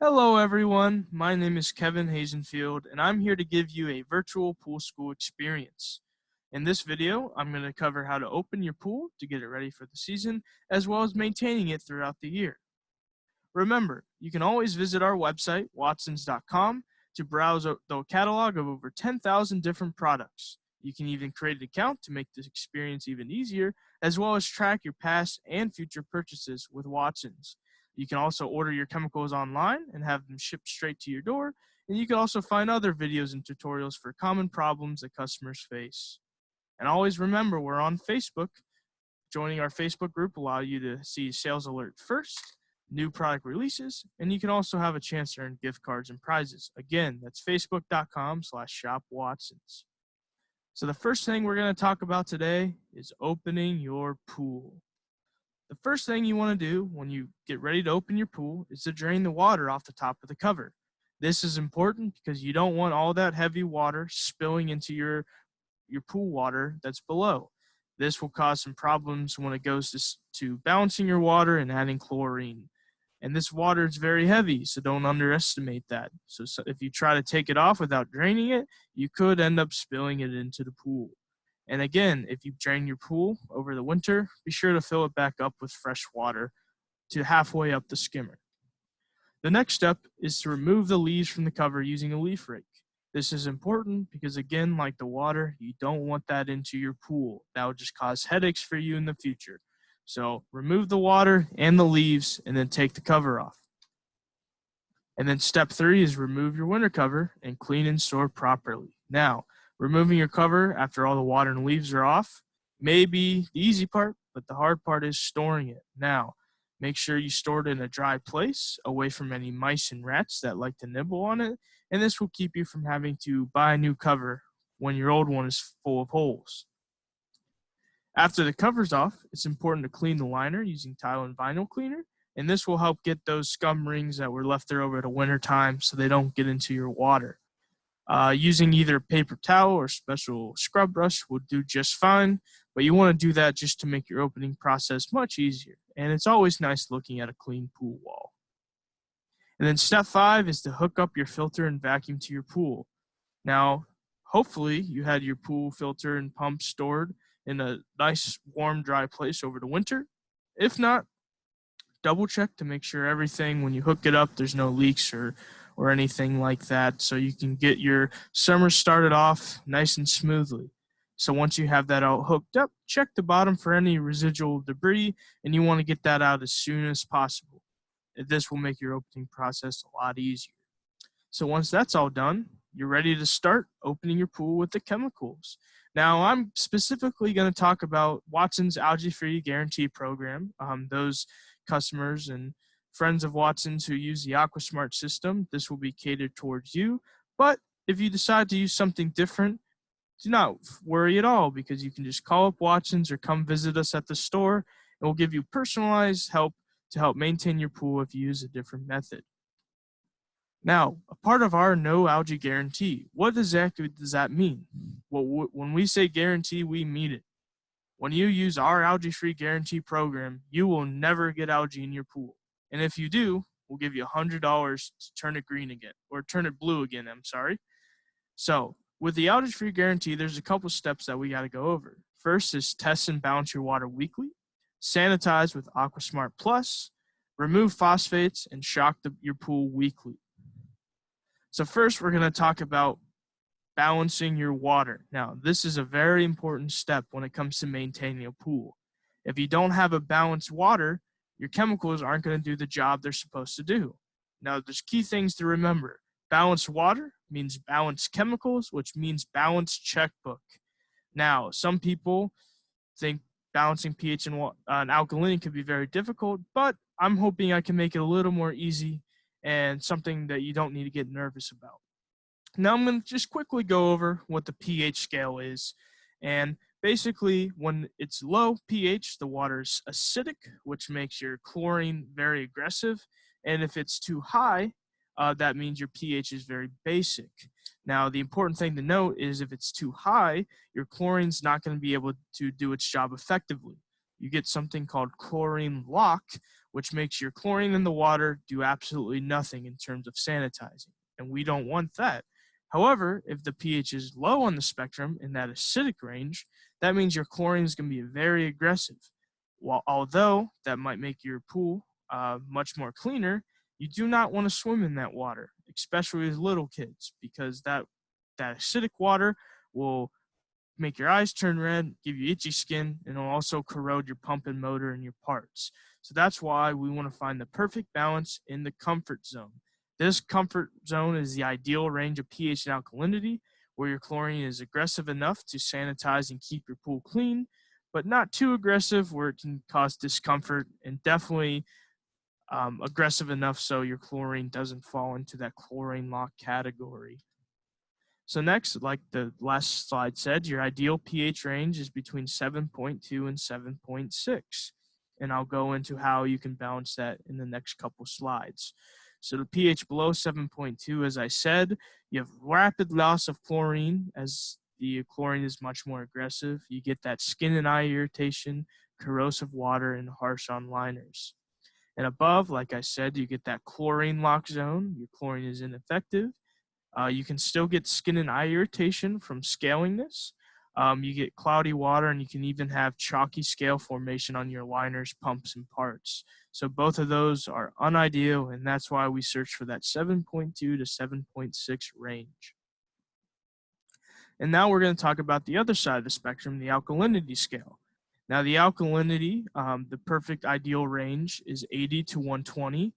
Hello everyone, my name is Kevin Hazenfield and I'm here to give you a virtual pool school experience. In this video, I'm going to cover how to open your pool to get it ready for the season, as well as maintaining it throughout the year. Remember, you can always visit our website, watsons.com, to browse the catalog of over 10,000 different products. You can even create an account to make this experience even easier, as well as track your past and future purchases with Watsons. You can also order your chemicals online and have them shipped straight to your door, and you can also find other videos and tutorials for common problems that customers face. And always remember, we're on Facebook. Joining our Facebook group will allow you to see sales alert first, new product releases, and you can also have a chance to earn gift cards and prizes. Again, that's facebook.com/shopwatsons. So the first thing we're going to talk about today is opening your pool. The first thing you want to do when you get ready to open your pool is to drain the water off the top of the cover. This is important because you don't want all that heavy water spilling into your pool water that's below. This will cause some problems when it goes to balancing your water and adding chlorine. And this water is very heavy, so don't underestimate that. So if you try to take it off without draining it, you could end up spilling it into the pool. And again, if you drain your pool over the winter, be sure to fill it back up with fresh water to halfway up the skimmer. The next step is to remove the leaves from the cover using a leaf rake. This is important because, again, like the water, you don't want that into your pool. That would just cause headaches for you in the future. So remove the water and the leaves and then take the cover off. And then step 3 is remove your winter cover and clean and store properly. Now, removing your cover after all the water and leaves are off may be the easy part, but the hard part is storing it. Now, make sure you store it in a dry place, away from any mice and rats that like to nibble on it, and this will keep you from having to buy a new cover when your old one is full of holes. After the cover's off, it's important to clean the liner using tile and vinyl cleaner, and this will help get those scum rings that were left there over the winter time so they don't get into your water. Using either paper towel or special scrub brush will do just fine, but you want to do that just to make your opening process much easier. And it's always nice looking at a clean pool wall. And then step 5 is to hook up your filter and vacuum to your pool. Now, hopefully you had your pool filter and pump stored in a nice, warm, dry place over the winter. If not, double check to make sure everything, when you hook it up, there's no leaks or anything like that, so you can get your summer started off nice and smoothly. So once you have that all hooked up, check the bottom for any residual debris, and you want to get that out as soon as possible. This will make your opening process a lot easier. So once that's all done, you're ready to start opening your pool with the chemicals. Now, I'm specifically going to talk about Watson's Algae-Free Guarantee Program. Those customers and friends of Watson's who use the AquaSmart system, this will be catered towards you. But if you decide to use something different, do not worry at all, because you can just call up Watson's or come visit us at the store, and we'll give you personalized help to help maintain your pool if you use a different method. Now, a part of our no algae guarantee, what exactly does that mean? Well, when we say guarantee, we mean it. When you use our algae-free guarantee program, you will never get algae in your pool. And if you do, we'll give you $100 to turn it green again, or turn it blue again, I'm sorry. So, with the algae-free guarantee, there's a couple steps that we got to go over. First is test and balance your water weekly, sanitize with AquaSmart Plus, remove phosphates, and shock your pool weekly. So first, we're going to talk about balancing your water. Now, this is a very important step when it comes to maintaining a pool. If you don't have a balanced water, your chemicals aren't going to do the job they're supposed to do. Now, there's key things to remember. Balanced water means balanced chemicals, which means balanced checkbook. Now, some people think balancing pH and alkalinity could be very difficult, but I'm hoping I can make it a little more easy and something that you don't need to get nervous about. Now I'm going to just quickly go over what the pH scale is. And basically, when it's low pH, the water is acidic, which makes your chlorine very aggressive. And if it's too high, that means your pH is very basic. Now, the important thing to note is if it's too high, your chlorine's not going to be able to do its job effectively. You get something called chlorine lock, which makes your chlorine in the water do absolutely nothing in terms of sanitizing, and we don't want that. However, if the pH is low on the spectrum in that acidic range, that means your chlorine is going to be very aggressive. Although that might make your pool much more cleaner, you do not want to swim in that water, especially with little kids, because that acidic water will make your eyes turn red, give you itchy skin, and it'll also corrode your pump and motor and your parts. So that's why we want to find the perfect balance in the comfort zone. This comfort zone is the ideal range of pH and alkalinity, where your chlorine is aggressive enough to sanitize and keep your pool clean, but not too aggressive where it can cause discomfort, and definitely aggressive enough so your chlorine doesn't fall into that chlorine lock category. So next, like the last slide said, your ideal pH range is between 7.2 and 7.6. And I'll go into how you can balance that in the next couple slides. So the pH below 7.2, as I said, you have rapid loss of chlorine as the chlorine is much more aggressive. You get that skin and eye irritation, corrosive water, and harsh on liners. And above, like I said, you get that chlorine lock zone. Your chlorine is ineffective. You can still get skin and eye irritation from scaling this. You get cloudy water, and you can even have chalky scale formation on your liners, pumps, and parts. So both of those are unideal, and that's why we search for that 7.2 to 7.6 range. And now we're going to talk about the other side of the spectrum, the alkalinity scale. Now the alkalinity, the perfect ideal range is 80 to 120.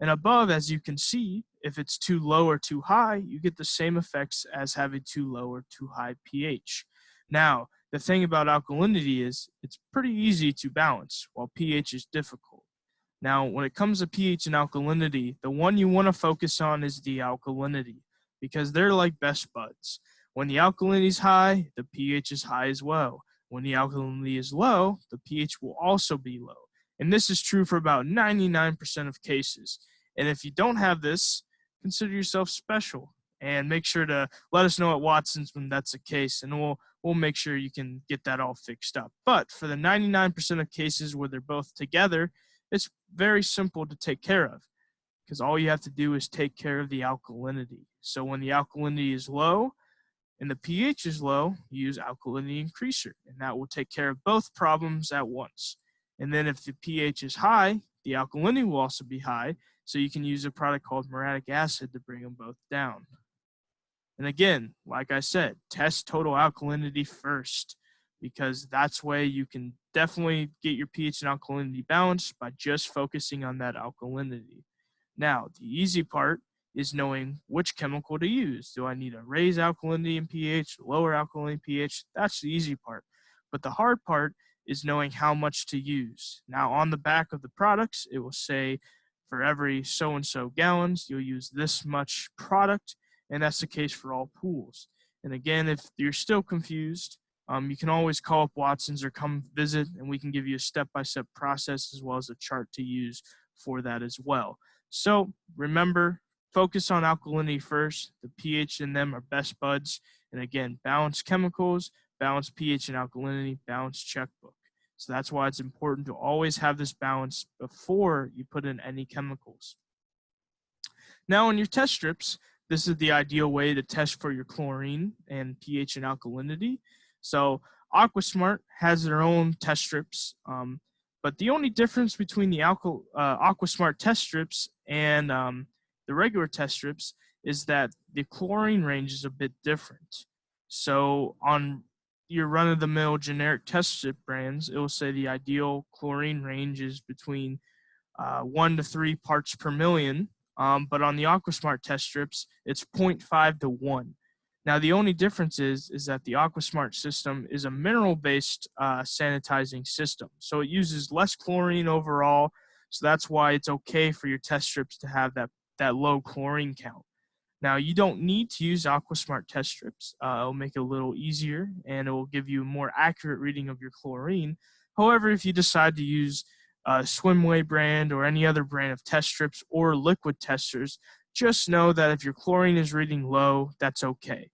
And above, as you can see, if it's too low or too high, you get the same effects as having too low or too high pH. Now, the thing about alkalinity is it's pretty easy to balance, while pH is difficult. Now, when it comes to pH and alkalinity, the one you want to focus on is the alkalinity, because they're like best buds. When the alkalinity is high, the pH is high as well. When the alkalinity is low, the pH will also be low. And this is true for about 99% of cases. And if you don't have this, consider yourself special, and make sure to let us know at Watson's when that's the case, and we'll make sure you can get that all fixed up. But for the 99% of cases where they're both together, it's very simple to take care of, because all you have to do is take care of the alkalinity. So when the alkalinity is low and the pH is low, you use alkalinity increaser, and that will take care of both problems at once. And then if the pH is high, the alkalinity will also be high, so you can use a product called muriatic acid to bring them both down. And again, like I said, test total alkalinity first, because that's way you can definitely get your pH and alkalinity balanced by just focusing on that alkalinity. Now, the easy part is knowing which chemical to use. Do I need to raise alkalinity and pH, lower alkalinity pH? That's the easy part. But the hard part is knowing how much to use. Now, on the back of the products, it will say for every so-and-so gallons, you'll use this much product, and that's the case for all pools. And again, if you're still confused, you can always call up Watson's or come visit, and we can give you a step-by-step process as well as a chart to use for that as well. So remember, focus on alkalinity first. The pH in them are best buds. And again, balanced chemicals, balanced pH and alkalinity, balanced checkbook. So that's why it's important to always have this balance before you put in any chemicals. Now on your test strips, this is the ideal way to test for your chlorine and pH and alkalinity. So AquaSmart has their own test strips, but the only difference between the AquaSmart test strips and the regular test strips is that the chlorine range is a bit different. So on your run-of-the-mill generic test strip brands, it will say the ideal chlorine range is between 1 to 3 parts per million. But on the AquaSmart test strips, it's 0.5 to 1. Now, the only difference is that the AquaSmart system is a mineral-based sanitizing system. So it uses less chlorine overall. So that's why it's okay for your test strips to have that low chlorine count. Now, you don't need to use AquaSmart test strips. It'll make it a little easier, and it will give you a more accurate reading of your chlorine. However, if you decide to use Swimway brand or any other brand of test strips or liquid testers, just know that if your chlorine is reading low, that's okay.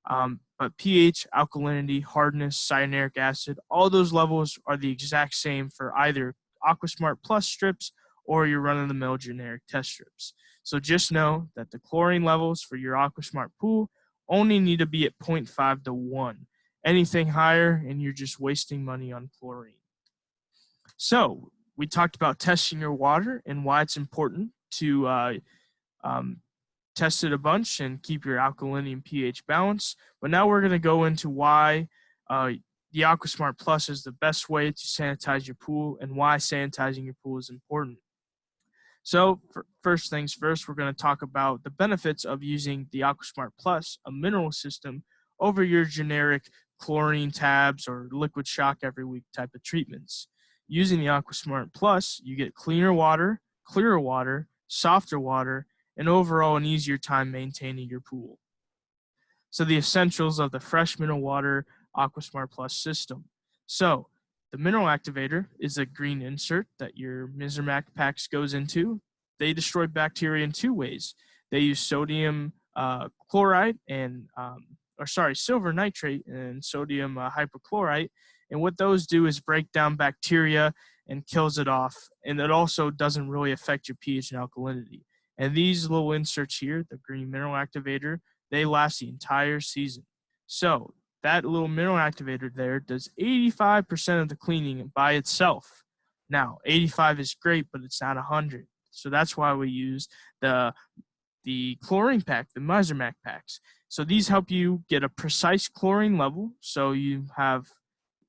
But pH, alkalinity, hardness, cyanuric acid, all those levels are the exact same for either AquaSmart Plus strips or your run-of-the-mill generic test strips. So just know that the chlorine levels for your AquaSmart pool only need to be at 0.5 to 1. Anything higher and you're just wasting money on chlorine. So we talked about testing your water and why it's important to test it a bunch and keep your alkalinity and pH balance. But now we're going to go into why the AquaSmart Plus is the best way to sanitize your pool and why sanitizing your pool is important. So first things first, we're going to talk about the benefits of using the AquaSmart Plus, a mineral system, over your generic chlorine tabs or liquid shock every week type of treatments. Using the AquaSmart Plus, you get cleaner water, clearer water, softer water, and overall an easier time maintaining your pool. So the essentials of the fresh mineral water AquaSmart Plus system. So the mineral activator is a green insert that your Mizermac packs goes into. They destroy bacteria in two ways. They use sodium chloride and, silver nitrate and sodium hypochlorite. And what those do is break down bacteria and kills it off. And it also doesn't really affect your pH and alkalinity. And these little inserts here, the green mineral activator, they last the entire season. So that little mineral activator there does 85% of the cleaning by itself. Now, 85 is great, but it's not 100. So that's why we use the chlorine pack, the Mizermac packs. So these help you get a precise chlorine level, so you have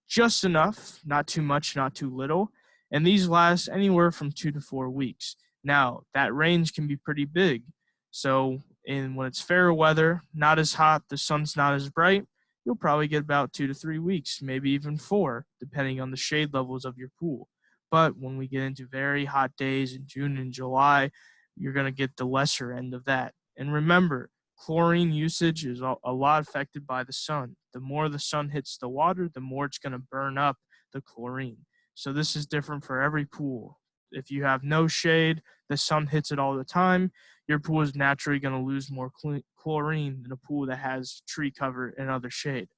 just enough, not too much, not too little. And these last anywhere from 2 to 4 weeks. Now, that range can be pretty big. So when it's fair weather, not as hot, the sun's not as bright, you'll probably get about 2 to 3 weeks, maybe even 4, depending on the shade levels of your pool. But when we get into very hot days in June and July, you're going to get the lesser end of that. And remember, chlorine usage is a lot affected by the sun. The more the sun hits the water, the more it's going to burn up the chlorine. So this is different for every pool. If you have no shade, the sun hits it all the time, your pool is naturally going to lose more chlorine than a pool that has tree cover and other shade.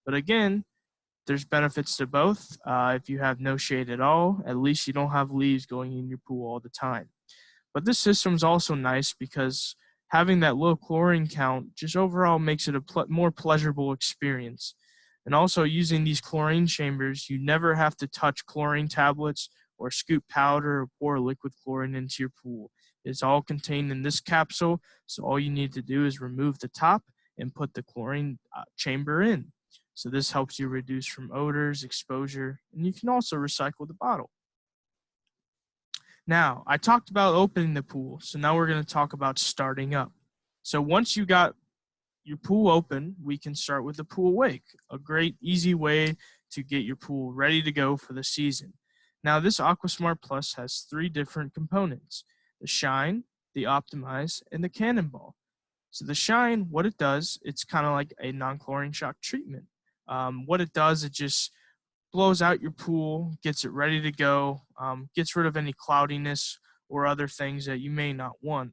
But again, there's benefits to both. If you have no shade at all, at least you don't have leaves going in your pool all the time. But this system is also nice because having that low chlorine count just overall makes it a more pleasurable experience. And also using these chlorine chambers, you never have to touch chlorine tablets or scoop powder or pour liquid chlorine into your pool. It's all contained in this capsule, so all you need to do is remove the top and put the chlorine chamber in. So this helps you reduce from odors, exposure, and you can also recycle the bottle. Now, I talked about opening the pool, so now we're going to talk about starting up. So once you got your pool open, we can start with the pool wake, a great easy way to get your pool ready to go for the season. Now, this AquaSmart Plus has 3 different components: the Shine, the Optimize, and the Cannonball. So the Shine, what it does, it's kind of like a non-chlorine shock treatment. What it does, it just blows out your pool, gets it ready to go, gets rid of any cloudiness or other things that you may not want.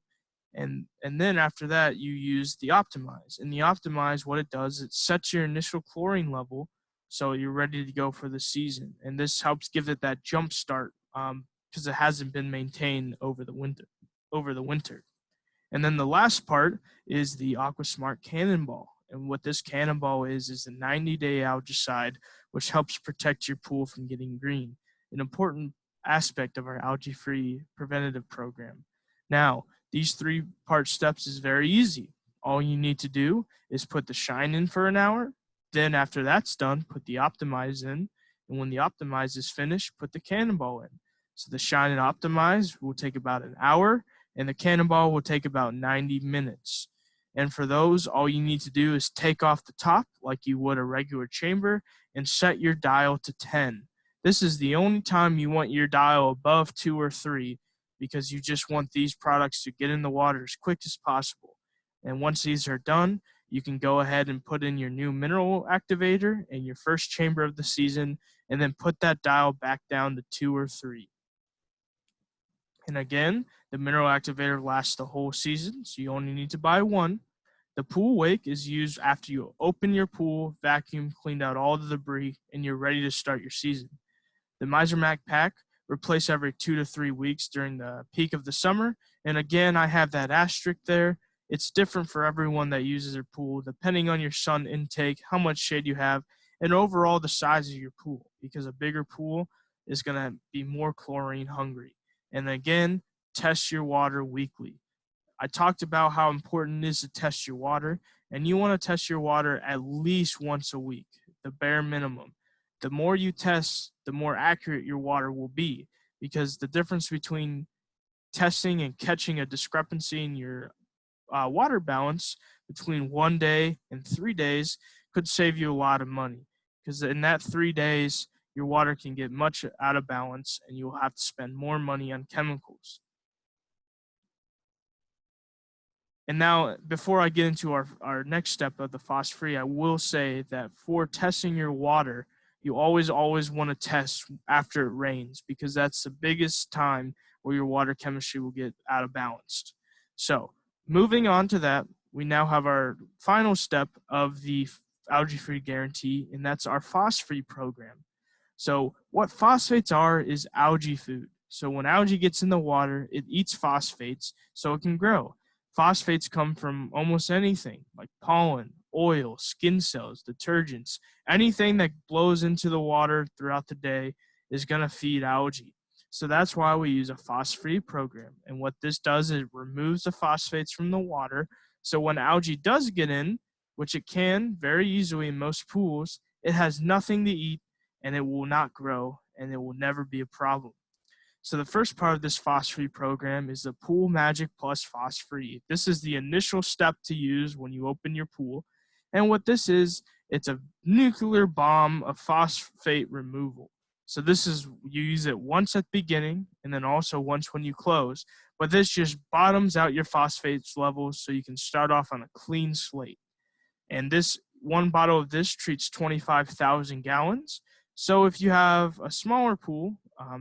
And then after that, you use the Optimize. And the Optimize, what it does, it sets your initial chlorine level so you're ready to go for the season. And this helps give it that jump start because it hasn't been maintained over the winter. And then the last part is the AquaSmart Cannonball. And what this Cannonball is a 90-day algicide, which helps protect your pool from getting green, an important aspect of our algae-free preventative program. Now, these 3-part steps is very easy. All you need to do is put the Shine in for an hour. Then after that's done, put the Optimize in. And when the Optimize is finished, put the Cannonball in. So the Shine and Optimize will take about an hour, and the Cannonball will take about 90 minutes. And for those, all you need to do is take off the top like you would a regular chamber and set your dial to 10. This is the only time you want your dial above 2 or 3 because you just want these products to get in the water as quick as possible. And once these are done, you can go ahead and put in your new mineral activator in your first chamber of the season and then put that dial back down to 2 or 3. And again, the mineral activator lasts the whole season, so you only need to buy 1. The pool wake is used after you open your pool, vacuum, cleaned out all the debris, and you're ready to start your season. The Mizermac pack replace every 2 to 3 weeks during the peak of the summer. And again, I have that asterisk there. It's different for everyone that uses their pool, depending on your sun intake, how much shade you have, and overall the size of your pool, because a bigger pool is going to be more chlorine hungry. And again, test your water weekly. I talked about how important it is to test your water, and you want to test your water at least once a week, the bare minimum. The more you test, the more accurate your water will be, because the difference between testing and catching a discrepancy in your water balance between 1 day and 3 days could save you a lot of money, because in that 3 days, your water can get much out of balance and you'll have to spend more money on chemicals. And now, before I get into our next step of the phosphorus, I will say that for testing your water, you always want to test after it rains, because that's the biggest time where your water chemistry will get out of balance. So moving on to that, we now have our final step of the algae-free guarantee, and that's our phosphorus program. So what phosphates are is algae food. So when algae gets in the water, it eats phosphates so it can grow. Phosphates come from almost anything, like pollen, oil, skin cells, detergents. Anything that blows into the water throughout the day is going to feed algae. So that's why we use a phosphorus program. And what this does is it removes the phosphates from the water. So when algae does get in, which it can very easily in most pools, it has nothing to eat and it will not grow and it will never be a problem. So the first part of this phosphorus program is the Pool Magic Plus Phosphorus. This is the initial step to use when you open your pool. And what this is, it's a nuclear bomb of phosphate removal. So this is, you use it once at the beginning and then also once when you close. But this just bottoms out your phosphates levels so you can start off on a clean slate. And this one bottle of this treats 25,000 gallons. So if you have a smaller pool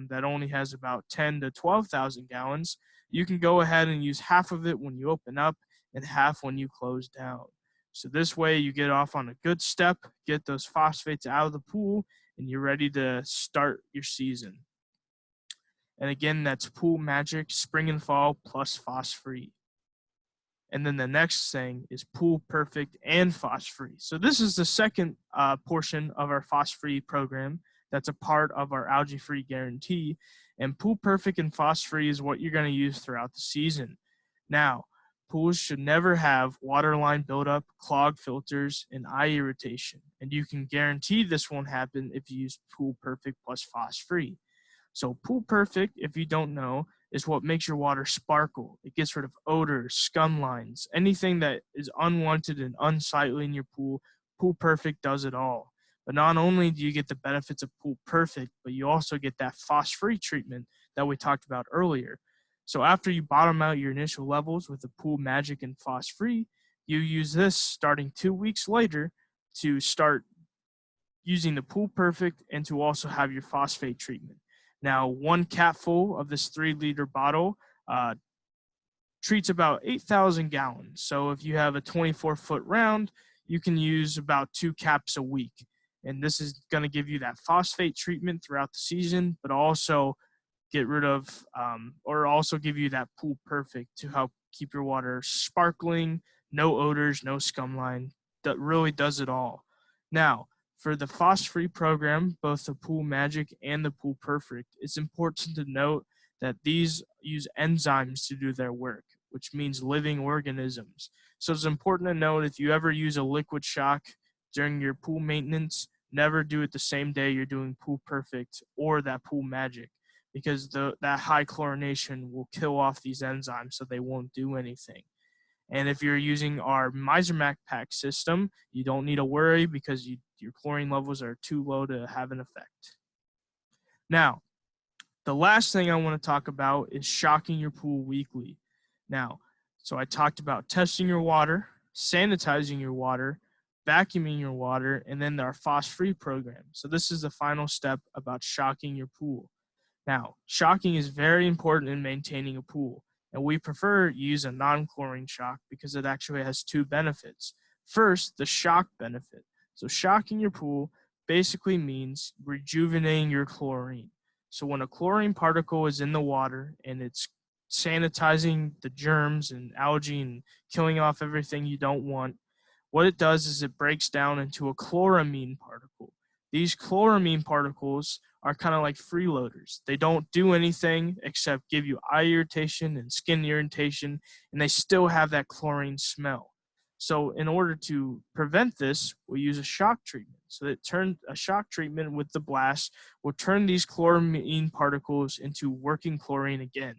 that only has about 10 to 12,000 gallons, you can go ahead and use half of it when you open up and half when you close down. So this way you get off on a good step, get those phosphates out of the pool, and you're ready to start your season. And again, that's Pool Magic Spring and Fall plus Phosphorus. And then the next thing is Pool Perfect and Phosphorus. So this is the second portion of our Phosphorus program that's a part of our algae-free guarantee. And Pool Perfect and Phosphorus is what you're going to use throughout the season. Now, pools should never have waterline buildup, clogged filters, and eye irritation. And you can guarantee this won't happen if you use Pool Perfect plus Phosphorus. So Pool Perfect, if you don't know, is what makes your water sparkle. It gets rid of odors, scum lines, anything that is unwanted and unsightly in your pool. Pool Perfect does it all. But not only do you get the benefits of Pool Perfect, but you also get that phosphorus treatment that we talked about earlier. So after you bottom out your initial levels with the Pool Magic and Phosphorus, you use this starting 2 weeks later to start using the Pool Perfect and to also have your phosphate treatment. Now, one capful of this 3-liter bottle treats about 8,000 gallons. So if you have a 24-foot round, you can use about 2 caps a week. And this is going to give you that phosphate treatment throughout the season, but also get rid of or also give you that Pool Perfect to help keep your water sparkling, no odors, no scum line. That really does it all. Now, for the phosphorus program, both the Pool Magic and the Pool Perfect, it's important to note that these use enzymes to do their work, which means living organisms. So it's important to note, if you ever use a liquid shock during your pool maintenance, never do it the same day you're doing Pool Perfect or that Pool Magic, because that high chlorination will kill off these enzymes so they won't do anything. And if you're using our Misermac pack system, you don't need to worry, because your chlorine levels are too low to have an effect. Now, the last thing I want to talk about is shocking your pool weekly. Now, so I talked about testing your water, sanitizing your water, vacuuming your water, and then our phosphorus program. So this is the final step about shocking your pool. Now, shocking is very important in maintaining a pool, and we prefer to use a non-chlorine shock because it actually has 2 benefits. First, the shock benefit. So shocking your pool basically means rejuvenating your chlorine. So when a chlorine particle is in the water and it's sanitizing the germs and algae and killing off everything you don't want, what it does is it breaks down into a chloramine particle. These chloramine particles are kind of like freeloaders. They don't do anything except give you eye irritation and skin irritation, and they still have that chlorine smell. So in order to prevent this, we use a shock treatment. So a shock treatment with the blast will turn these chloramine particles into working chlorine again,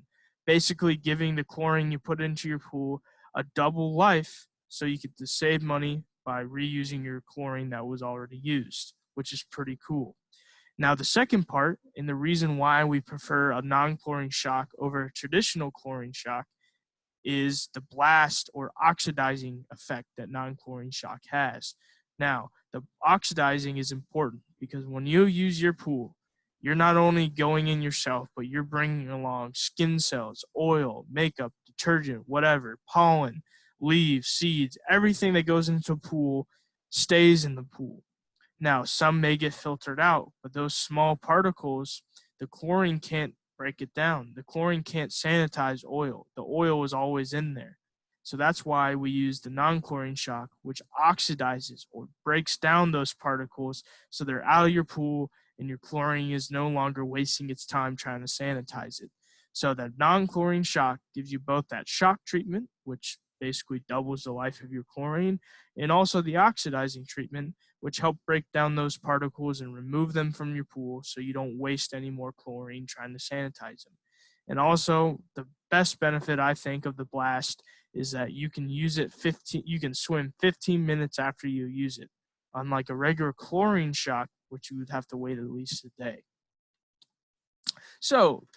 basically giving the chlorine you put into your pool a double life, so you get to save money by reusing your chlorine that was already used, which is pretty cool. Now, the second part, and the reason why we prefer a non-chlorine shock over a traditional chlorine shock, is the blast or oxidizing effect that non-chlorine shock has. Now, the oxidizing is important because when you use your pool, you're not only going in yourself, but you're bringing along skin cells, oil, makeup, detergent, whatever, pollen, leaves, seeds, everything that goes into a pool stays in the pool. Now, some may get filtered out, but those small particles, the chlorine can't break it down. The chlorine can't sanitize oil. The oil is always in there. So that's why we use the non-chlorine shock, which oxidizes or breaks down those particles so they're out of your pool and your chlorine is no longer wasting its time trying to sanitize it. So that non-chlorine shock gives you both that shock treatment, which basically doubles the life of your chlorine, and also the oxidizing treatment, which help break down those particles and remove them from your pool so you don't waste any more chlorine trying to sanitize them. And also, the best benefit I think of the blast is that you can you can swim 15 minutes after you use it, unlike a regular chlorine shock, which you would have to wait at least a day. So,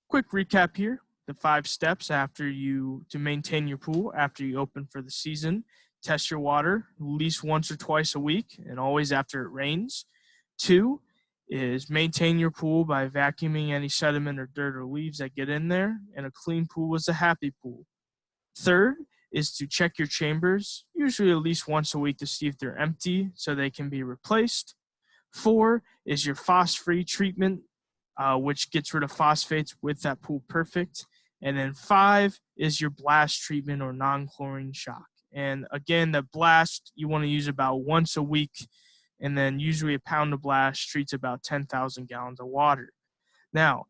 quick recap here. The 5 steps to maintain your pool after you open for the season. Test your water at least once or twice a week, and always after it rains. 2 is maintain your pool by vacuuming any sediment or dirt or leaves that get in there, and a clean pool is a happy pool. 3rd is to check your chambers, usually at least once a week, to see if they're empty so they can be replaced. 4 is your phos-free treatment, which gets rid of phosphates with that Pool Perfect. And then 5 is your blast treatment or non-chlorine shock. And again, the blast you want to use about once a week, and then usually a pound of blast treats about 10,000 gallons of water. Now,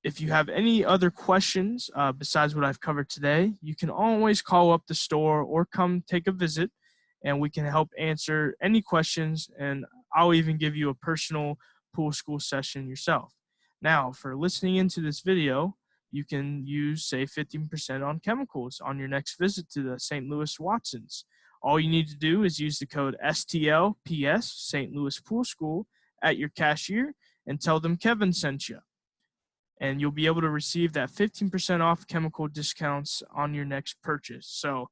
if you have any other questions besides what I've covered today, you can always call up the store or come take a visit, and we can help answer any questions, and I'll even give you a personal pool school session yourself. Now, for listening into this video, you can use, say, 15% on chemicals on your next visit to the St. Louis Watsons. All you need to do is use the code STLPS, St. Louis Pool School, at your cashier and tell them Kevin sent you. And you'll be able to receive that 15% off chemical discounts on your next purchase. So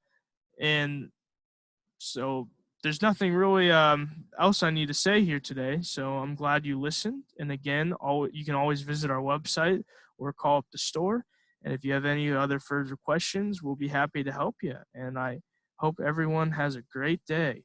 there's nothing really else I need to say here today. So I'm glad you listened. And again, you can always visit our website or call up the store. And if you have any other further questions, we'll be happy to help you. And I hope everyone has a great day.